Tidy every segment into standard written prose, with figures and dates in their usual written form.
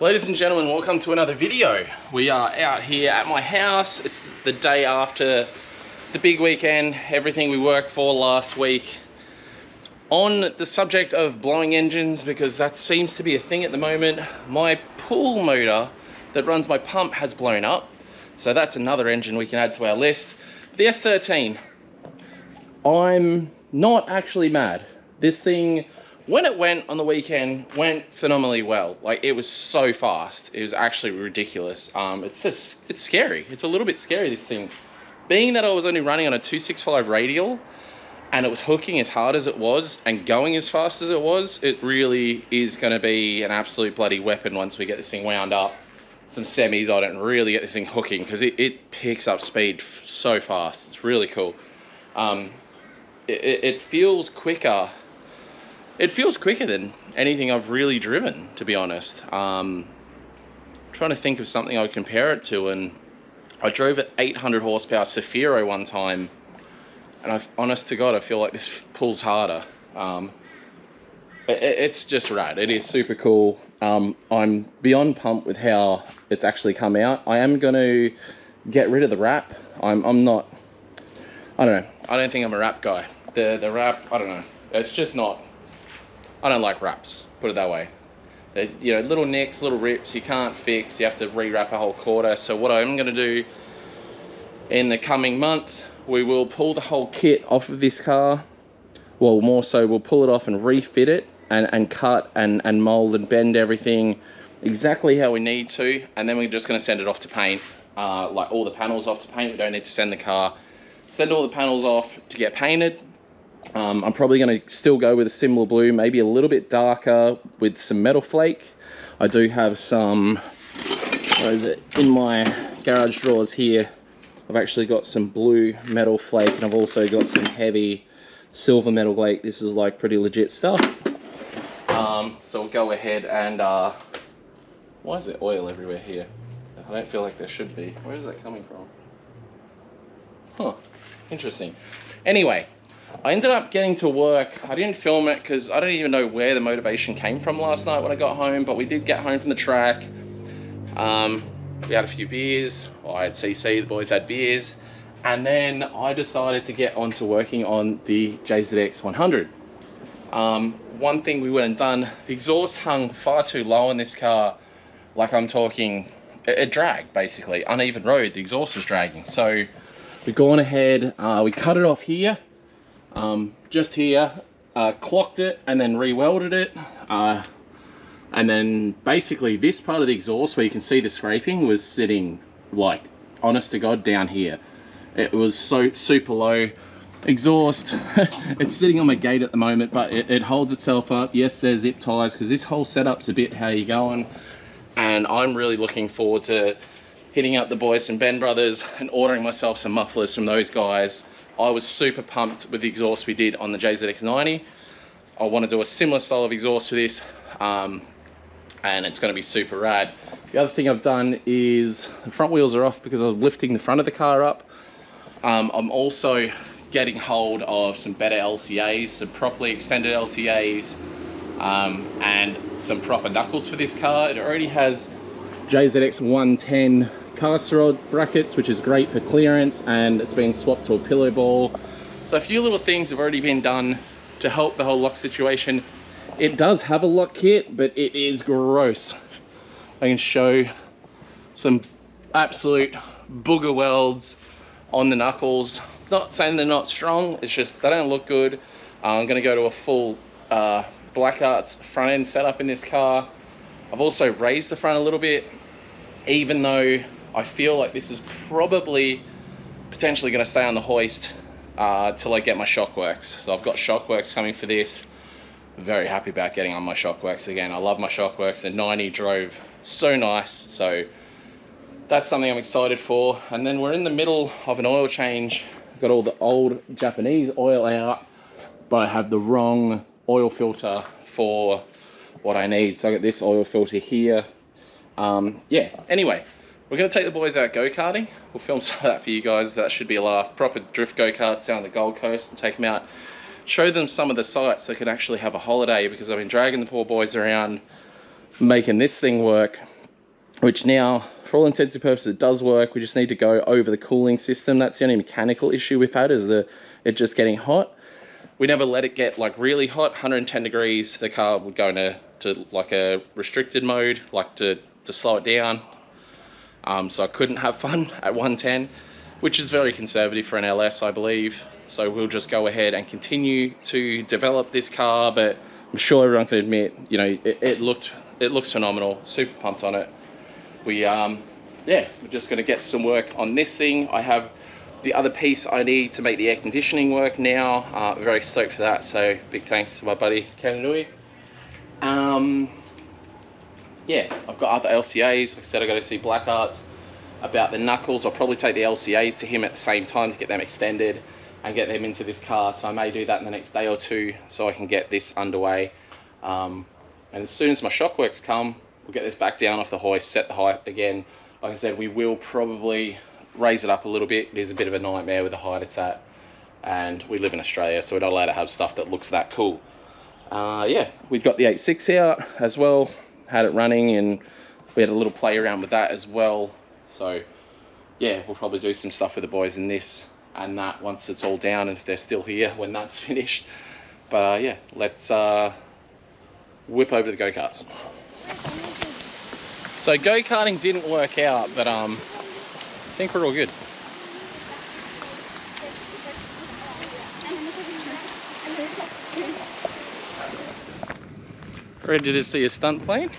Ladies and gentlemen, welcome to another video. We are out here at my house. It's the day after the big weekend, everything we worked for last week. On the subject of blowing engines, because that seems to be a thing at the moment, my pool motor that runs my pump has blown up. So that's another engine we can add to our list. The S13, I'm not actually mad. This thing, when it went on the weekend, went phenomenally well. Like, it was so fast. It was actually ridiculous. It's scary. It's a little bit scary, this thing. Being that I was only running on a 265 radial, and it was hooking as hard as it was, and going as fast as it was, it really is gonna be an absolute bloody weapon once we get this thing wound up. Some semis on it and really get this thing hooking, because it picks up speed so fast. It's really cool. It feels quicker. It feels quicker than anything I've really driven, to be honest. Trying to think of something I would compare it to, and I drove an 800 horsepower Safiro one time, and honest to God, I feel like this pulls harder. It's just rad. It is super cool. I'm beyond pumped with how it's actually come out. I am going to get rid of the wrap. I'm not, I don't know. I don't think I'm a wrap guy. The wrap, I don't know. It's just not, I don't like wraps, put it that way. You know, little nicks, little rips, you can't fix. You have to re-wrap a whole quarter. So what I'm going to do in the coming month, we will pull the whole kit off of this car. Well, more so, we'll pull it off and refit it and cut and mold and bend everything exactly how we need to. And then we're just going to send it off to paint, like all the panels off to paint. We don't need to send the car. Send all the panels off to get painted. I'm probably going to still go with a similar blue, maybe a little bit darker with some metal flake. I do have some, where is it, in my garage drawers here. I've actually got some blue metal flake, and I've also got some heavy silver metal flake. This is like pretty legit stuff. So we'll go ahead and, why is there oil everywhere here? I don't feel like there should be. Where is that coming from? Huh, interesting. Anyway, I ended up getting to work. I didn't film it because I don't even know where the motivation came from last night when I got home, but we did get home from the track. We had a few beers. Well, I had CC, the boys had beers. And then I decided to get onto working on the JZX100. One thing we went and done, the exhaust hung far too low in this car. Like, I'm talking, it dragged basically, uneven road, the exhaust was dragging. So we've gone ahead, we cut it off here. Just here, clocked it and then re-welded it, and then basically this part of the exhaust where you can see the scraping was sitting, like, honest to God, down here. It was so super low. Exhaust, it's sitting on my gate at the moment, but it holds itself up. Yes, there's zip ties, because this whole setup's a bit how you going, and I'm really looking forward to hitting up the boys from Ben Brothers and ordering myself some mufflers from those guys. I was super pumped with the exhaust we did on the JZX90. I want to do a similar style of exhaust for this, and it's going to be super rad. The other thing I've done is the front wheels are off because I was lifting the front of the car up. I'm also getting hold of some better LCAs, some properly extended LCAs, and some proper knuckles for this car. It already has JZX110 caster rod brackets, which is great for clearance, and it's been swapped to a pillow ball. So a few little things have already been done to help the whole lock situation. It does have a lock kit, but it is gross. I can show some absolute booger welds on the knuckles. Not saying they're not strong, it's just they don't look good. I'm gonna go to a full Black Arts front end setup in this car. I've also raised the front a little bit, even though I feel like this is probably potentially going to stay on the hoist till I get my Shockworks. So I've got Shockworks coming for this. I'm very happy about getting on my Shockworks again. I love my Shockworks, and 90 drove so nice. So that's something I'm excited for. And then we're in the middle of an oil change. I've got all the old Japanese oil out, but I have the wrong oil filter for what I need. So I got this oil filter here. Yeah, anyway, we're going to take the boys out go-karting. We'll film some of that for you guys. That should be a laugh. Proper drift go-karts down the Gold Coast, and take them out, show them some of the sites so they can actually have a holiday, because I've been dragging the poor boys around making this thing work which now, for all intents and purposes, it does work. We just need to go over the cooling system. That's the only mechanical issue we've had, is it just getting hot. We never let it get like really hot. 110 degrees, the car would go to like a restricted mode, like to slow it down. So I couldn't have fun at 110, which is very conservative for an LS, I believe. So we'll just go ahead and continue to develop this car, but I'm sure everyone can admit, you know, it looks phenomenal. Super pumped on it. Yeah, we're just gonna get some work on this thing. I have the other piece I need to make the air conditioning work now. Very stoked for that. So big thanks to my buddy Kananui. Yeah, I've got other LCAs. Like I said, I got to see Blackhearts about the knuckles. I'll probably take the LCAs to him at the same time to get them extended and get them into this car. So I may do that in the next day or two so I can get this underway. And as soon as my shock works come, we'll get this back down off the hoist, set the height again. Like I said, we will probably raise it up a little bit. It is a bit of a nightmare with the height it's at. And we live in Australia, so we're not allowed to have stuff that looks that cool. Yeah, we've got the 8.6 out as well. Had it running, and we had a little play around with that as well. So yeah, we'll probably do some stuff with the boys in this and that once it's all down, and if they're still here when that's finished. But yeah, let's whip over to the go-karts. So go-karting didn't work out, but I think we're all good. Ready to see a stunt plane?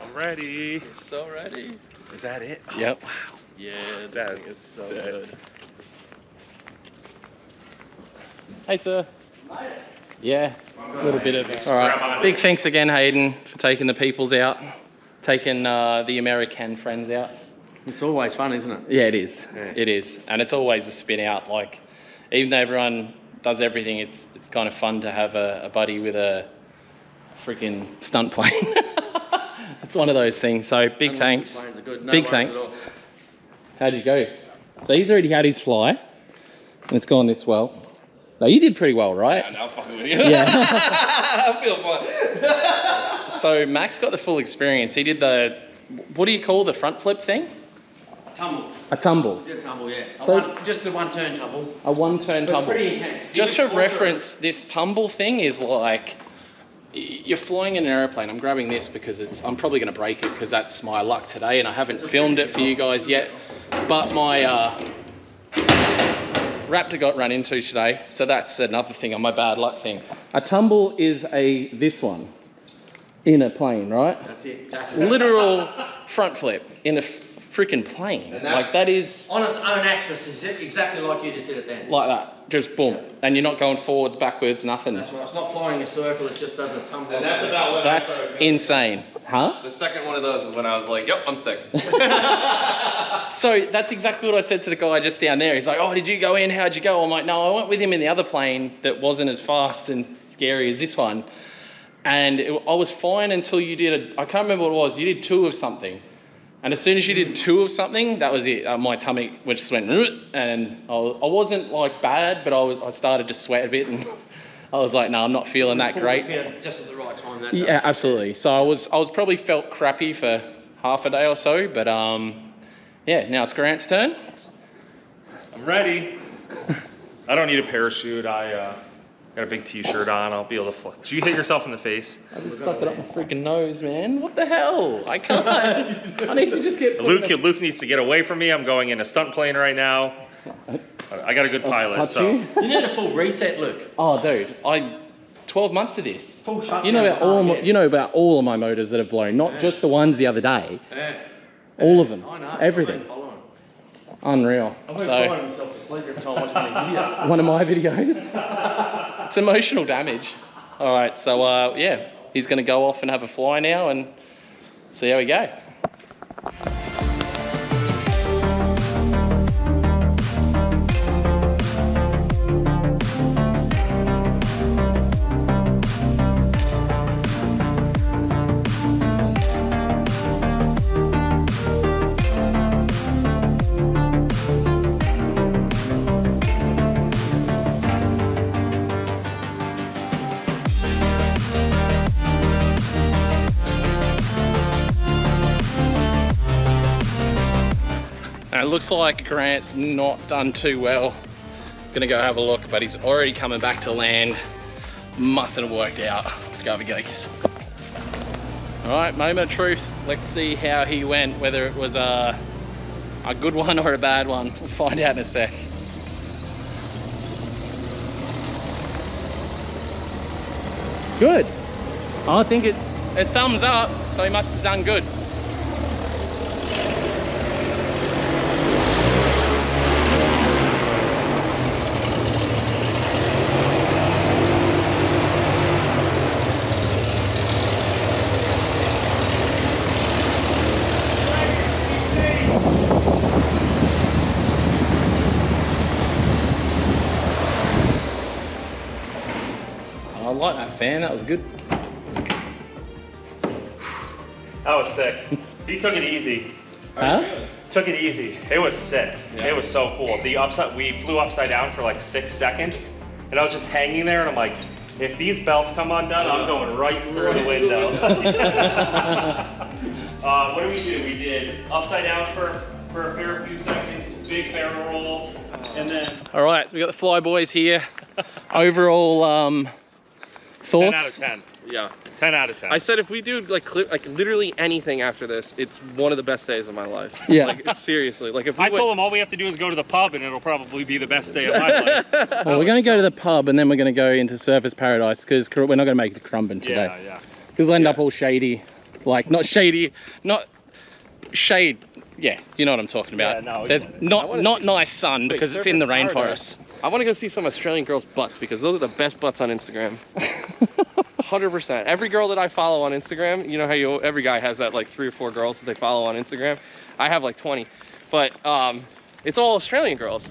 I'm ready. You're so ready. Is that it? Yep. Oh, wow. Yeah, That's thing is so sick. good. Hey, sir. Yeah, a little bit of it. All right. Big thanks again, Hayden, for taking the peoples out, taking the American friends out. It's always fun, isn't it? Yeah, it is. Yeah. It is, and it's always a spin out. Like, even though everyone does everything, it's kind of fun to have a buddy with a freaking stunt plane. It's one of those things. So big thanks. Big thanks. How'd you go? So he's already had his fly, and it's gone this well. No, you did pretty well, right? Yeah, now I'm fucking with you. Yeah. I feel fun. So Max got the full experience. He did the, what do you call the front flip thing? Tumble. A tumble. Did a tumble, yeah. So- Just the one turn tumble. A one-turn It's tumble. pretty intense. Just for reference, this tumble thing is like, you're flying in an airplane. I'm grabbing this because I'm probably going to break it because that's my luck today, and I haven't filmed it for you guys yet. But my Raptor got run into today, so that's another thing on my bad luck thing. A tumble is this one in a plane, right? That's it, exactly. Literal front flip in a freaking plane. And Like that is on its own axis, is it exactly like you just did it then? like that, just boom, and you're not going forwards, backwards, nothing. That's right. It's not flying a circle. It just does a tumble. And that's about what That's insane, huh? The second one of those is when I was like, yep, I'm sick. So that's exactly what I said to the guy just down there. He's like, oh, did you go in? How'd you go? I'm like, no, I went with him in the other plane that wasn't as fast and scary as this one. And I was fine until you did I can't remember what it was. You did 2 of something. And as soon as you did 2 of something, that was it. My tummy just went, and I wasn't like bad, but I started to sweat a bit, and I was like, no, I'm not feeling that great. Just at the right time. That Yeah, absolutely. So I was probably felt crappy for half a day or so, but yeah, now it's Grant's turn. I'm ready. I don't need a parachute. I got a big t-shirt on. I'll be able to fly. Did you hit yourself in the face? I just stuck it up my freaking nose, man. What the hell? I can't. I need to just get Luke needs to get away from me. I'm going in a stunt plane right now. I got a good pilot, touch so. you. You need a full reset, Luke. Oh, dude, 12 months of this. Full shutdown. You know about all of my motors that have blown, not just the ones the other day. Yeah. All of them. I know. Everything. Unreal. I've been So, following myself to sleep every time I watch one of your videos. one of my videos. It's emotional damage. All right, so yeah, he's going to go off and have a fly now and see how we go. Alright, it looks like Grant's not done too well. Gonna go have a look, but he's already coming back to land. Mustn't have worked out. Let's go have a geeks. Alright, moment of truth. Let's see how he went, whether it was a good one or a bad one. We'll find out in a sec. Good. I think it's thumbs up, so he must have done good. I like that fan, that was good. That was sick. He took it easy. Huh? Took it easy. It was sick. Yeah. It was so cool. We flew upside down for like 6 seconds, and I was just hanging there, and I'm like, if these belts come undone, I'm going right through the window. What did we do? We did upside down for a fair few seconds, big barrel roll, and then... All right, so we got the Fly Boys here. Overall thoughts? 10 out of 10. Yeah. 10 out of 10. I said if we do like literally anything after this, it's one of the best days of my life. Yeah. Like seriously, like if we I told him all we have to do is go to the pub, and it'll probably be the best day of my life. Well, we're going to go to the pub and then we're going to go into Surfers Paradise because we're not going to make the Currumbin today. Yeah, yeah. Because we'll end up all shady. Like, not shady, not shade. Yeah, you know what I'm talking about. Yeah, no, There's not nice sun because it's in the Surfers rainforest. Paradise. I want to go see some Australian girls' butts because those are the best butts on Instagram. 100%. Every girl that I follow on Instagram, you know how every guy has that like 3 or 4 girls that they follow on Instagram. I have like 20, but it's all Australian girls.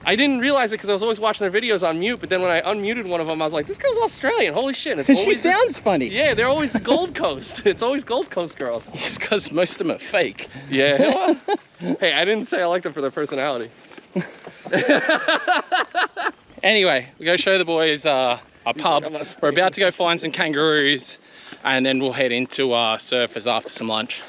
I didn't realize it because I was always watching their videos on mute, but then when I unmuted one of them, I was like, this girl's Australian, holy shit. And it's She always sounds funny. Yeah, they're always the Gold Coast. It's always Gold Coast girls. It's because most of them are fake. Yeah. Hey, I didn't say I liked them for their personality. Anyway, we go show the boys a pub. We're about to go find some kangaroos and then we'll head into Surfers after some lunch.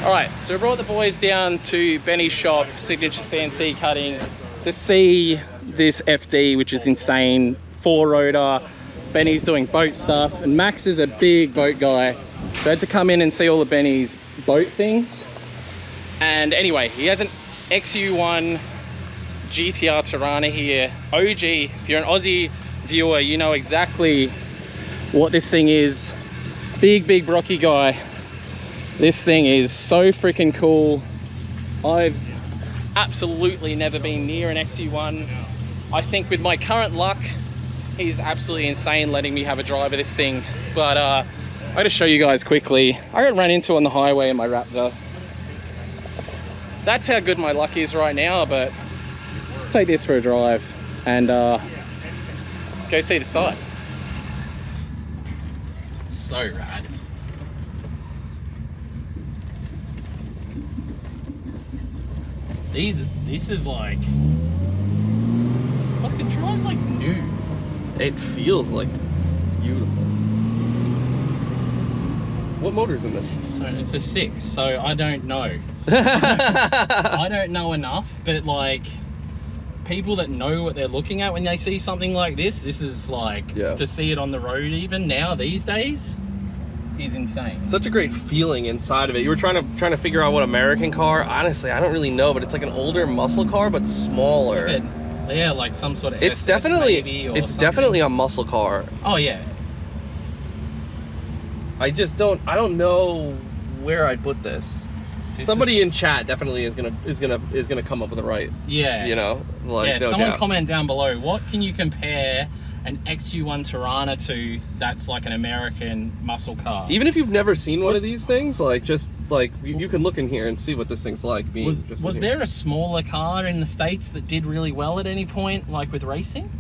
All right, so we brought the boys down to Benny's shop, Signature CNC Cutting, to see this FD, which is insane, 4-rotor. Benny's doing boat stuff, and Max is a big boat guy. So I had to come in and see all of Benny's boat things. And anyway, he has an XU1 GTR Torana here, OG. If you're an Aussie viewer, you know exactly what this thing is. Big Brocky guy. This thing is so freaking cool. I've absolutely never been near an XU1. I think with my current luck, he's absolutely insane letting me have a drive of this thing. But I gotta show you guys quickly. I got run into on the highway in my Raptor. That's how good my luck is right now, but take this for a drive and go see the sights. So rad. This is like, fucking drives like new. It feels like beautiful. What motor's in this? So it's a 6, so I don't know. I don't know enough, but like, people that know what they're looking at when they see something like this is like, to see it on the road even now these days is insane. Such a great feeling inside of it. You were trying to figure out what American car. Honestly, I don't really know, but it's like an older muscle car, but smaller. Yeah, like some sort of. It's SS definitely maybe, or it's something. definitely a muscle car. Oh yeah. I don't know where I'd put this. Somebody in chat definitely is gonna come up with the right. Yeah. You know, like yeah. no Someone doubt. comment down below. What can you compare an XU1 Torana to that's like an American muscle car? Even if you've never seen one of these things, like just like you can look in here and see what this thing's like. Was there a smaller car in the States that did really well at any point, like with racing?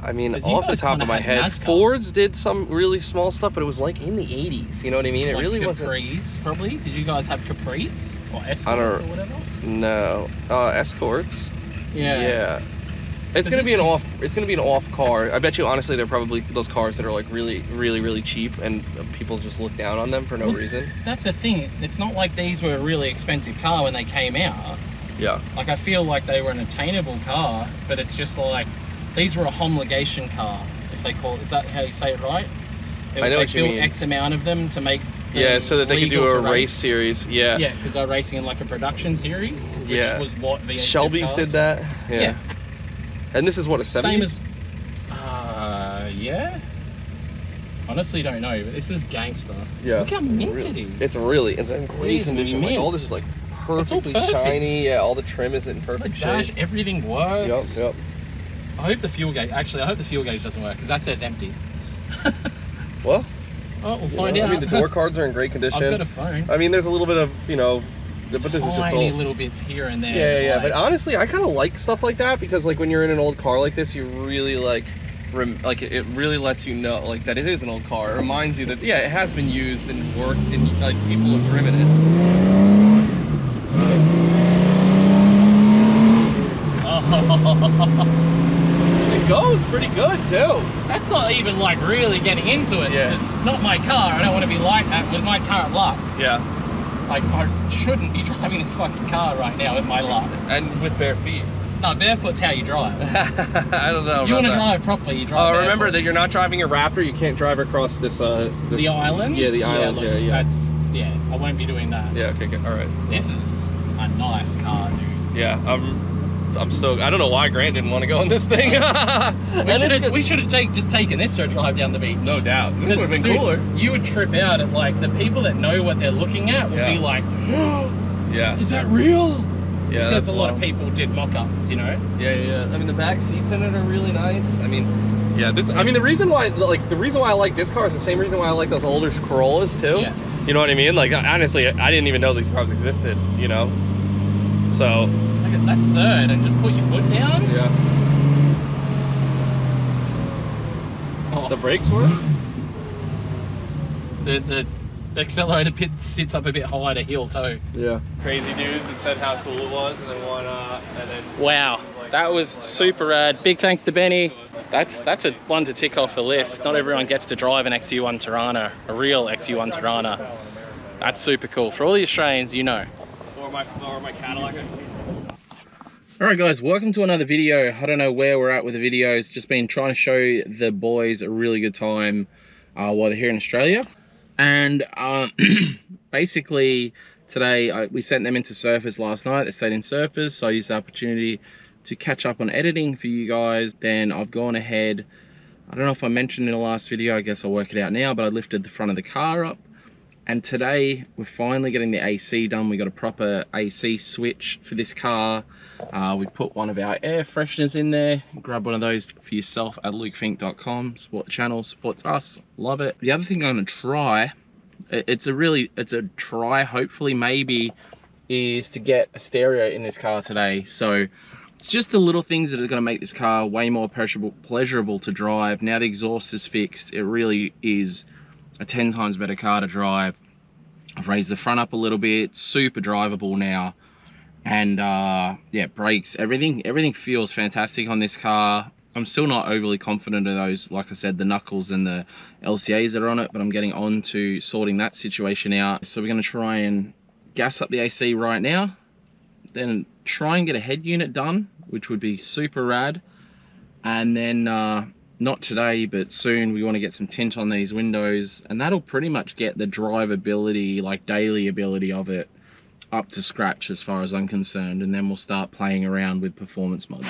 I mean, 'Cause you off the guys top kinda of my had head, NASCAR. Fords did some really small stuff, but it was like in the 80s. You know what I mean? It Like really wasn't. Capris, probably. Did you guys have Capris or Escorts I don't- or whatever? No, Escorts. Yeah. Yeah. It's gonna be an off. It's gonna be an off car. I bet you honestly, they're probably those cars that are like really cheap, and people just look down on them for no reason. That's the thing. It's not like these were a really expensive car when they came out. Yeah. Like I feel like they were an attainable car, but it's just like these were a homologation car, if they call it. Is that how you say it, right? It was I know like what you built mean. X amount of them to make. Yeah, so that they could do legal a to race series. Yeah. Yeah, because they're racing in like a production series, which Yeah. was what VHF Shelby's cars. did that. Yeah. Yeah. And this is what, a 70s? Same as. Yeah. Honestly, don't know, but this is gangster. Yeah. Look how mint it is. It's in great is condition. Like, mint. all this is like perfectly perfect. shiny. Yeah, all the trim is in The perfect dash, shape. everything works. Yep. I hope the fuel gauge. Actually, I hope the fuel gauge doesn't work because that says empty. Well, Oh, we'll you find know, out. I mean, the door cards are in great condition. I've got a phone. I mean, there's a little bit of, you know, but this is just Tiny old. little bits here and there. Yeah. like- But honestly, I kind of like stuff like that because, like, when you're in an old car like this, you really like, it really lets you know, like, that it is an old car. It reminds you that yeah, it has been used and worked, and like people have driven it. It goes pretty good too. That's not even like really getting into it. Yeah. It's not my car. I don't want to be like that with my current luck. Yeah. Like I shouldn't be driving this fucking car right now with my luck. And with bare feet. No, barefoot's how you drive. I don't know. You want to about that. drive properly, you drive Remember barefoot. that you're not driving a Raptor. You can't drive across this. The island? Yeah, the island. look, Yeah. That's, I won't be doing that. Yeah. Okay. Good. All right. This is a nice car, dude. Yeah. I'm stoked. I don't know why Grant didn't want to go in this thing. We should have just taken this for a drive down the beach. No doubt. This would have been Dude, cooler. You would trip out at like the people that know what they're looking at would be like, Yeah. is that real? Yeah. Because that's a lot of wild. people did mock-ups, you know? Yeah. I mean, the back seats in it are really nice. I mean, yeah. The reason why I like this car is the same reason why I like those older Corollas too. Yeah. You know what I mean? Like, honestly, I didn't even know these cars existed. You know. So. Like, that's third, and just put your foot down. Yeah. Oh, The brakes work. the accelerator pit sits up a bit higher to heel toe. Yeah. Crazy dude that said how cool it was, and then Wow, that was super rad. Big thanks to Benny. That's a one to tick off the list. Not everyone gets to drive an XU1 Torana, a real XU1 Torana. That's super cool. For all the Australians, you know. Or my Cadillac. Alright guys, welcome to another video. I don't know where we're at with the videos. Just been trying to show the boys a really good time while they're here in Australia. And basically today we sent them into Surfers last night. They stayed in Surfers, so I used the opportunity to catch up on editing for you guys. Then I've gone ahead, I don't know if I mentioned in the last video, I guess I'll work it out now, but I lifted the front of the car up. And today we're finally getting the AC done. We got a proper AC switch for this car. We put one of our air fresheners in there. Grab one of those for yourself at lukefink.com. Support the channel, supports us, love it. The other thing I'm gonna try, it's a try, hopefully maybe, is to get a stereo in this car today. So it's just the little things that are gonna make this car way more pleasurable to drive. Now the exhaust is fixed, it really is a 10 times better car to drive. I've raised the front up a little bit, super drivable now. And yeah, brakes, everything feels fantastic on this car. I'm still not overly confident of those, like I said, the knuckles and the LCAs that are on it, but I'm getting on to sorting that situation out. So we're gonna try and gas up the AC right now, then try and get a head unit done, which would be super rad. And then not today, but soon, we want to get some tint on these windows, and that'll pretty much get the drivability, like daily ability of it, up to scratch as far as I'm concerned, and then we'll start playing around with performance mods.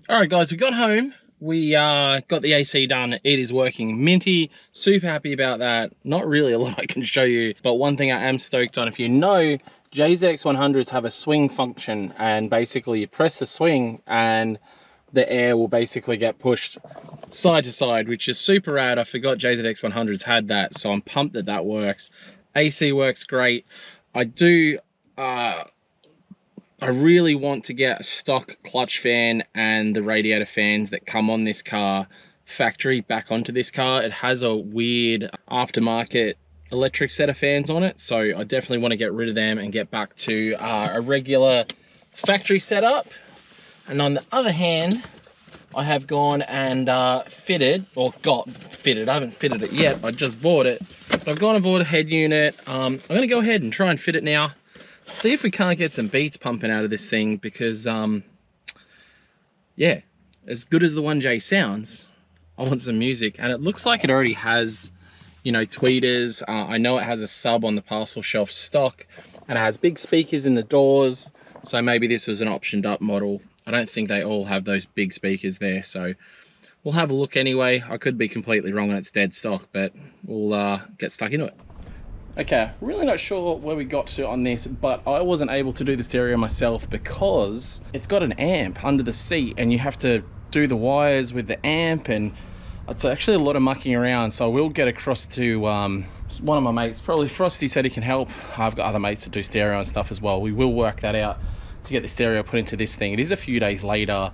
Alright guys, we got home. We got the AC done. It is working minty. Super happy about that. Not really a lot I can show you, but one thing I am stoked on, if you know, JZX100s have a swing function, and basically you press the swing and the air will basically get pushed side to side, which is super rad. I forgot JZX100s had that, so I'm pumped that that works. AC works great. I really want to get a stock clutch fan and the radiator fans that come on this car factory back onto this car. It has a weird aftermarket electric set of fans on it, so I definitely want to get rid of them and get back to a regular factory setup. And on the other hand, I have gone and fitted, or got fitted, I haven't fitted it yet, I just bought it, but I've gone and bought a head unit. I'm going to go ahead and try and fit it now, see if we can't get some beats pumping out of this thing, because yeah, as good as the 1J sounds, I want some music. And it looks like it already has, you know, tweeters. I know it has a sub on the parcel shelf stock, and it has big speakers in the doors, so maybe this was an optioned up model. I don't think they all have those big speakers there, so we'll have a look anyway. I could be completely wrong and it's dead stock, but we'll get stuck into it. Okay, really not sure where we got to on this, but I wasn't able to do the stereo myself because it's got an amp under the seat and you have to do the wires with the amp, and it's actually a lot of mucking around. So I will get across to one of my mates, probably Frosty said he can help. I've got other mates that do stereo and stuff as well. We will work that out to get the stereo put into this thing. It is a few days later.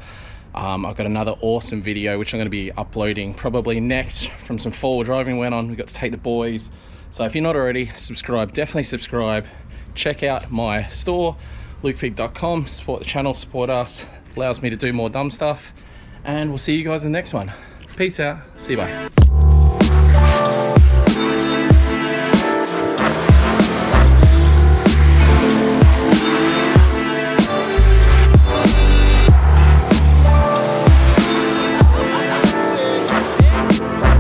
I've got another awesome video which I'm going to be uploading probably next from some forward driving we went on. We got to take the boys. So if you're not already, subscribe, definitely subscribe. Check out my store, lukefink.com, support the channel, support us, allows me to do more dumb stuff, and we'll see you guys in the next one. Peace out, see you, bye.